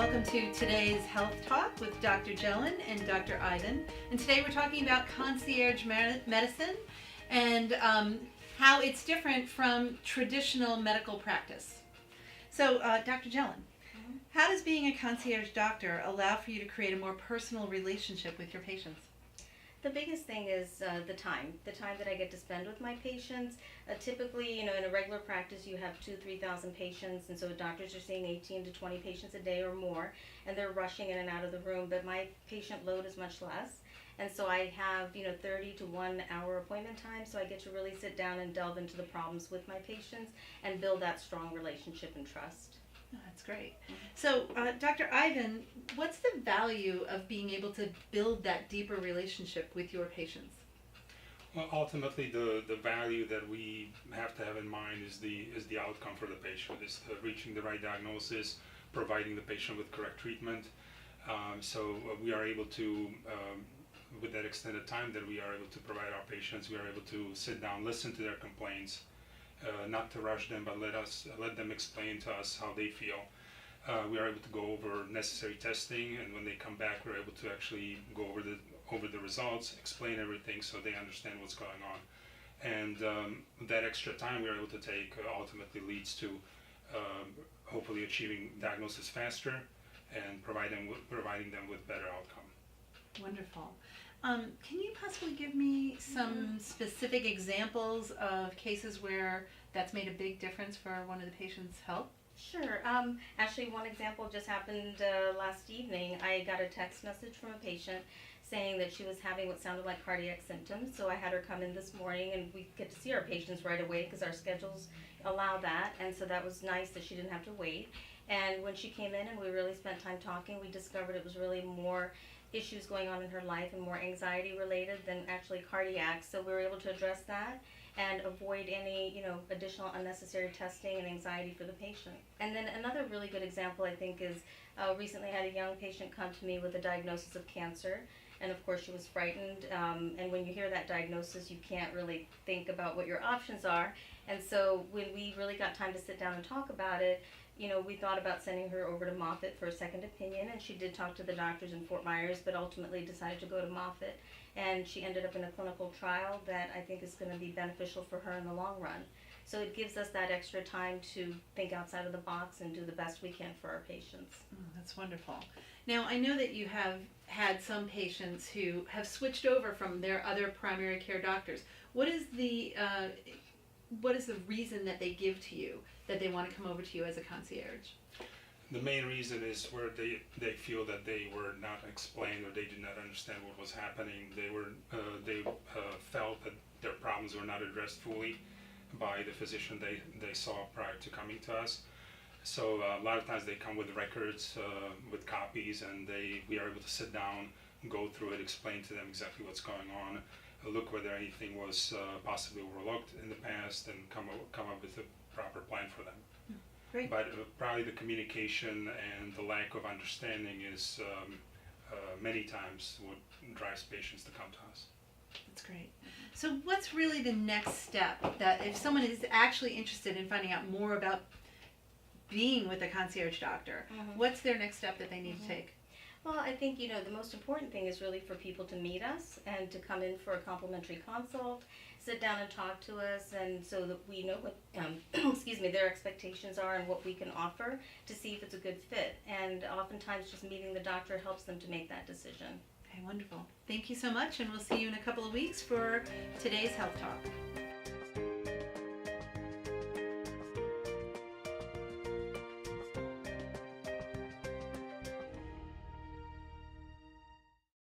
welcome to today's Health Talk with Dr. Jelen and Dr. Ivan. And today we're talking about concierge medicine and how it's different from traditional medical practice. So, Dr. Jelen, how does being a concierge doctor allow for you to create a more personal relationship with your patients? The biggest thing is the time that I get to spend with my patients. Typically, in a regular practice, you have 2,000-3,000 patients, and so doctors are seeing 18 to 20 patients a day or more, and they're rushing in and out of the room, but my patient load is much less. And so I have, 30 to 1 hour appointment time, so I get to really sit down and delve into the problems with my patients and build that strong relationship and trust. Oh, that's great. So, Dr. Ivan, what's the value of being able to build that deeper relationship with your patients? Well, ultimately, the value that we have to have in mind is the outcome for the patient, is reaching the right diagnosis, providing the patient with correct treatment. So we are able to, with that extended time that we are able to provide our patients, we are able to sit down, listen to their complaints, not to rush them, but let them explain to us how they feel. We are able to go over necessary testing, and when they come back, we're able to actually go over the results, explain everything so they understand what's going on. And that extra time we're able to take ultimately leads to hopefully achieving diagnosis faster and providing them with better outcome. Wonderful. Can you possibly give me some specific examples of cases where that's made a big difference for one of the patient's health? Sure. Actually, one example just happened last evening. I got a text message from a patient saying that she was having what sounded like cardiac symptoms. So I had her come in this morning, and we get to see our patients right away because our schedules allow that. And so that was nice that she didn't have to wait. And when she came in and we really spent time talking, we discovered it was really more issues going on in her life and more anxiety related than actually cardiac. So we were able to address that and avoid any, additional unnecessary testing and anxiety for the patient. And then another really good example, I think, is recently I had a young patient come to me with a diagnosis of cancer. And of course she was frightened, and when you hear that diagnosis, you can't really think about what your options are. And so when we really got time to sit down and talk about it, we thought about sending her over to Moffitt for a second opinion, and she did talk to the doctors in Fort Myers, but ultimately decided to go to Moffitt. And she ended up in a clinical trial that I think is going to be beneficial for her in the long run. So it gives us that extra time to think outside of the box and do the best we can for our patients. Oh, that's wonderful. Now, I know that you have had some patients who have switched over from their other primary care doctors. What is the reason that they give to you that they want to come over to you as a concierge? The main reason is where they feel that they were not explained or they did not understand what was happening. They felt that their problems were not addressed fully by the physician they saw prior to coming to us. So a lot of times they come with records, with copies, and we are able to sit down, go through it, explain to them exactly what's going on, look whether anything was possibly overlooked in the past, and come up with a proper plan for them. Great. But probably the communication and the lack of understanding is many times what drives patients to come to us. That's great. So what's really the next step that if someone is actually interested in finding out more about being with a concierge doctor, what's their next step that they need to take? Well, I think, the most important thing is really for people to meet us and to come in for a complimentary consult, sit down and talk to us, and so that we know what, their expectations are and what we can offer to see if it's a good fit. And oftentimes just meeting the doctor helps them to make that decision. Okay, wonderful. Thank you so much, and we'll see you in a couple of weeks for today's Health Talk.